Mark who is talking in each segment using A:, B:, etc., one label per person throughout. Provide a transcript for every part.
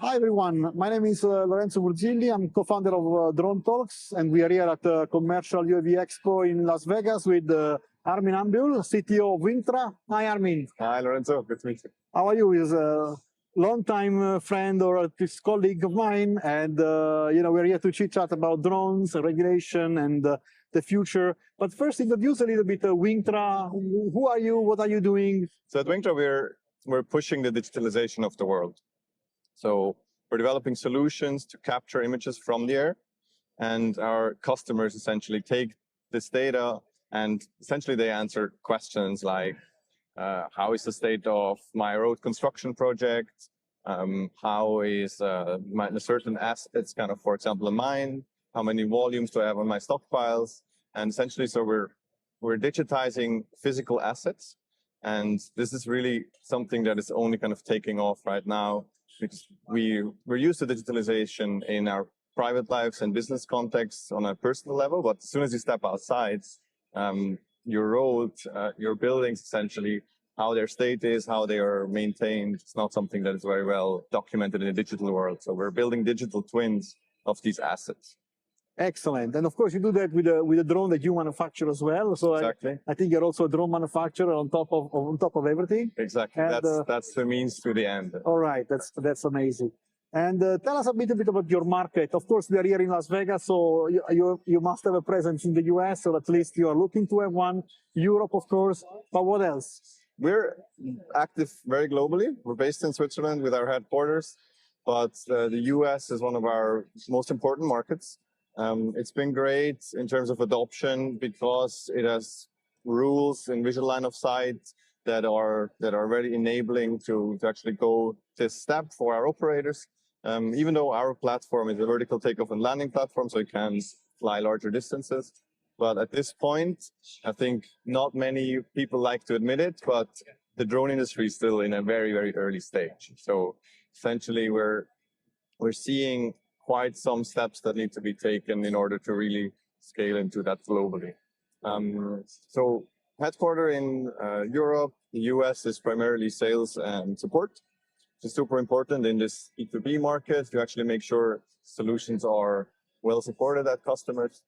A: Hi everyone, my name is Lorenzo Murzilli. I'm co-founder of DroneTalks, and we are here at the Commercial UAV Expo in Las Vegas with Armin Ambühl, CTO of Wingtra. Hi Armin.
B: Hi Lorenzo, good to meet you.
A: How are you? He's a long-time friend or a colleague of mine, and we're here to chit-chat about drones, regulation, and the future. But first, introduce a little bit Wingtra. Who are you? What are you doing?
B: So at Wingtra, we're pushing the digitalization of the world. So we're developing solutions to capture images from the air, and our customers essentially take this data and essentially they answer questions like, how is the state of my road construction project? How is a certain assets, kind of, for example, a mine? How many volumes do I have on my stockpiles? And essentially, so we're digitizing physical assets. And this is really something that is only kind of taking off right now, because we're used to digitalization in our private lives and business contexts on a personal level. But as soon as you step outside, your road, your buildings, essentially, how their state is, how they are maintained, it's not something that is very well documented in a digital world. So we're building digital twins of these assets.
A: Excellent. And of course, you do that with a drone that you manufacture as well. So
B: exactly.
A: I think you're also a drone manufacturer on top of everything.
B: Exactly. And, that's the means to the end.
A: All right. That's amazing. And tell us a bit about your market. Of course, we are here in Las Vegas, so you must have a presence in the US, or at least you are looking to have one. Europe, of course. But what else?
B: We're active very globally. We're based in Switzerland with our headquarters, but the US is one of our most important markets. It's been great in terms of adoption because it has rules in visual line of sight that are very enabling to actually go this step for our operators. Even though our platform is a vertical takeoff and landing platform, so it can fly larger distances. But at this point, I think not many people like to admit it, but the drone industry is still in a very, very early stage. So essentially, we're seeing quite some steps that need to be taken in order to really scale into that globally. So headquarter in Europe, the US is primarily sales and support, which is super important in this B2B market to actually make sure solutions are well supported at customers.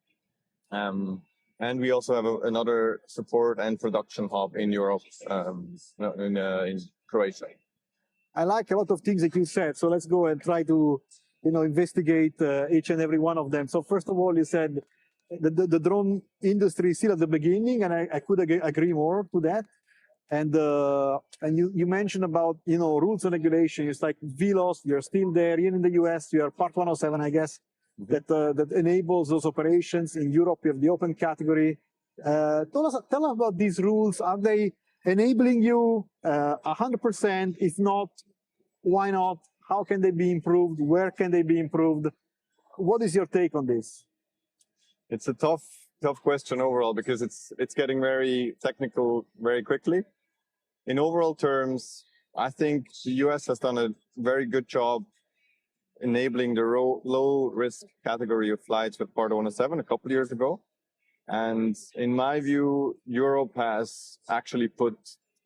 B: And we also have another support and production hub in Europe, in Croatia.
A: I like a lot of things that you said, so let's go and try to investigate each and every one of them. So first of all, you said the drone industry is still at the beginning, and I could agree more to that. And you mentioned about rules and regulations. It's like BVLOS, you're still there. Here in the US, you are Part 107, I guess, that enables those operations. In Europe, you have the open category. Tell us about these rules. Are they enabling you 100%? If not, why not? How can they be improved? Where can they be improved? What is your take on this?
B: It's a tough question overall because it's getting very technical very quickly. In overall terms, I think the US has done a very good job enabling the low risk category of flights with Part 107 a couple of years ago. And in my view, Europe has actually put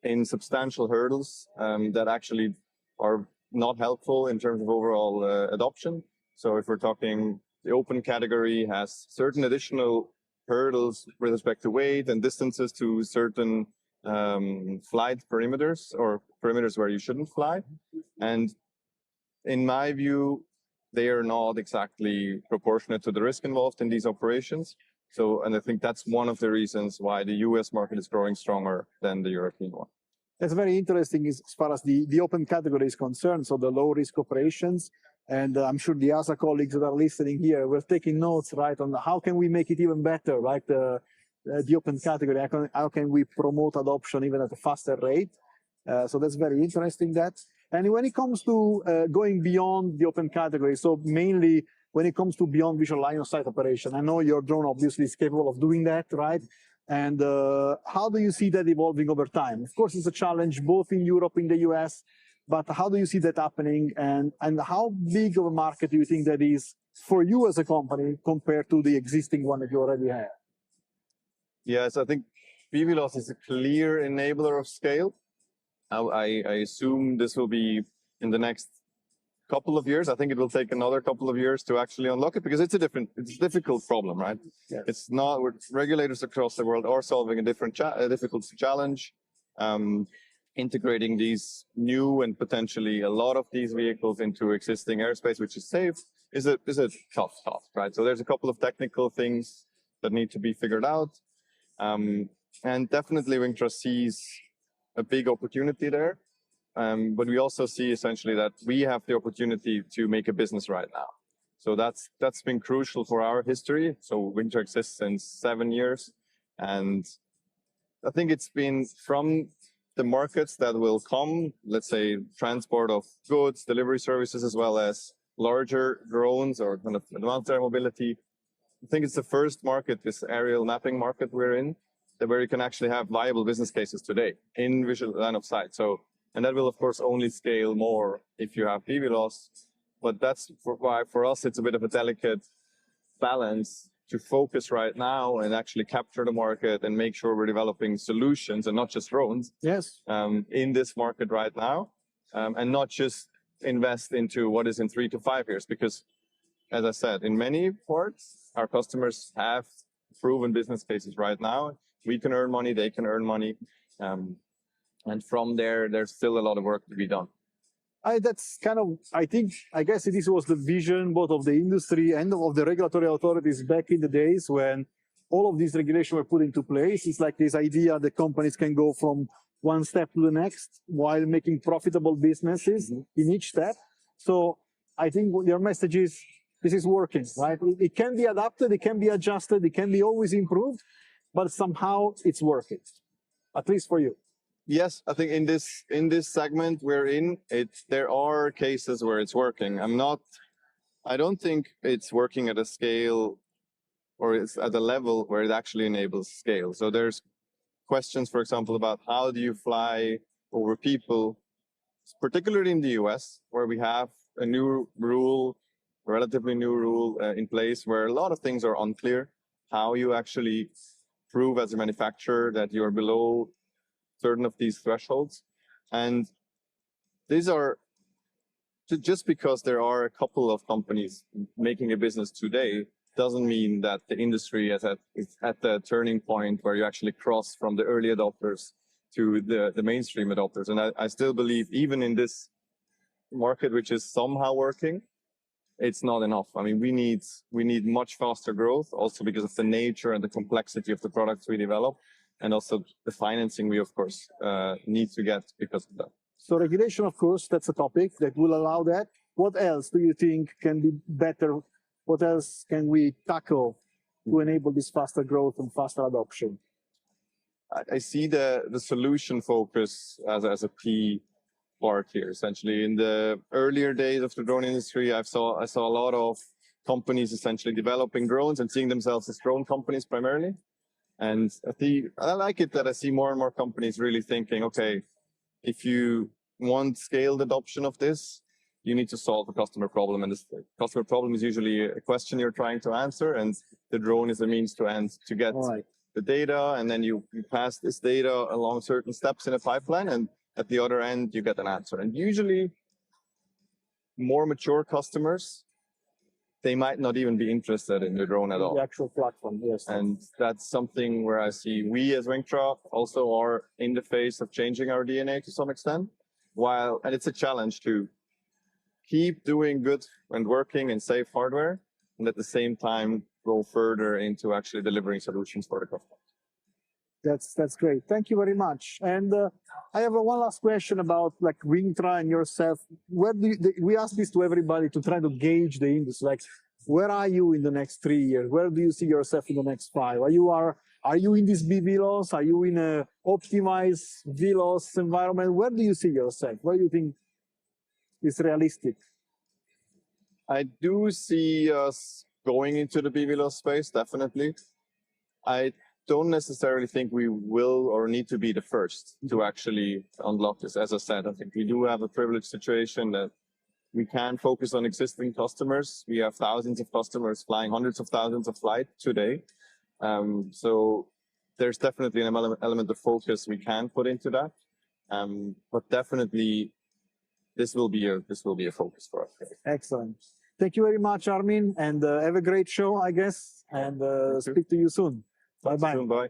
B: in substantial hurdles that actually are not helpful in terms of overall adoption. So if we're talking, the open category has certain additional hurdles with respect to weight and distances to certain flight perimeters or perimeters where you shouldn't fly. And in my view, they are not exactly proportionate to the risk involved in these operations. So, and I think that's one of the reasons why the US market is growing stronger than the European one.
A: That's very interesting as far as the open category is concerned, so the low-risk operations. And I'm sure the other colleagues that are listening here, we're taking notes, right, on how can we make it even better, right, the open category, how can we promote adoption even at a faster rate. So that's very interesting, that. And when it comes to going beyond the open category, so mainly when it comes to beyond visual line of sight operation, I know your drone obviously is capable of doing that, right? And how do you see that evolving over time? Of course, it's a challenge both in Europe and the US, but how do you see that happening? And how big of a market do you think that is for you as a company compared to the existing one that you already have?
B: Yes, I think BVLOS is a clear enabler of scale. I assume this will be in the next couple of years. I think it will take another couple of years to actually unlock it because it's a difficult problem, right?
A: Yeah.
B: It's not, regulators across the world are solving a difficult challenge. Integrating these new and potentially a lot of these vehicles into existing airspace, which is safe, is a tough task, right? So there's a couple of technical things that need to be figured out. And definitely Wingtra sees a big opportunity there. But we also see essentially that we have the opportunity to make a business right now. So that's been crucial for our history. So Wingtra exists since 7 years. And I think it's been from the markets that will come, let's say transport of goods, delivery services, as well as larger drones or kind of advanced air mobility. I think it's the first market, this aerial mapping market we're in, where you can actually have viable business cases today in visual line of sight. So, and that will of course only scale more if you have BVLOS, but that's why for us it's a bit of a delicate balance to focus right now and actually capture the market and make sure we're developing solutions and not just drones.
A: Yes.
B: In this market right now, and not just invest into what is in 3 to 5 years, because as I said, in many parts, our customers have proven business cases right now. We can earn money, they can earn money. And from there, there's still a lot of work to be done.
A: That's kind of, I guess this was the vision both of the industry and of the regulatory authorities back in the days when all of these regulations were put into place. It's like this idea that companies can go from one step to the next while making profitable businesses in each step. So I think your message is, this is working, right? It can be adapted, it can be adjusted, it can be always improved, but somehow it's working, at least for you.
B: Yes, I think in this segment we're in, there are cases where it's working. I don't think it's working at a scale or it's at a level where it actually enables scale. So there's questions, for example, about how do you fly over people, particularly in the US, where we have a new rule, a relatively new rule in place where a lot of things are unclear, how you actually prove as a manufacturer that you're below certain of these thresholds. And these are, just because there are a couple of companies making a business today, doesn't mean that the industry is at the turning point where you actually cross from the early adopters to the mainstream adopters. And I still believe even in this market, which is somehow working, it's not enough. I mean, we need much faster growth also because of the nature and the complexity of the products we develop. And also the financing we, of course, need to get because of that.
A: So regulation, of course, that's a topic that will allow that. What else do you think can be better? What else can we tackle to enable this faster growth and faster adoption?
B: I see the solution focus as a key part here. Essentially, in the earlier days of the drone industry, I saw a lot of companies essentially developing drones and seeing themselves as drone companies primarily. And I like it that I see more and more companies really thinking, okay, if you want scaled adoption of this, you need to solve a customer problem. And the customer problem is usually a question you're trying to answer, and the drone is a means to end to get the data, and then you pass this data along certain steps in a pipeline, and at the other end, you get an answer. And usually, more mature customers, they might not even be interested in the drone at all.
A: The actual platform, yes.
B: And that's something where I see we as Wingtra also are in the phase of changing our DNA to some extent. And it's a challenge to keep doing good and working and safe hardware, and at the same time go further into actually delivering solutions for the customers.
A: That's great. Thank you very much. And I have one last question about like Wingtra and yourself. We ask this to everybody to try to gauge the industry. Like, where are you in the next 3 years? Where do you see yourself in the next 5? Are you in this BVLOS? Are you in a optimized VLOS environment? Where do you see yourself? Where do you think is realistic?
B: I do see us going into the BVLOS space, definitely. I don't necessarily think we will or need to be the first to actually unlock this. As I said, I think we do have a privileged situation that we can focus on existing customers. We have thousands of customers flying hundreds of thousands of flights today. So there's definitely an element of focus we can put into that. But definitely this will be a focus for us.
A: Excellent. Thank you very much, Armin, and have a great show, I guess, and speak to you soon. Bye-bye.
B: Bye.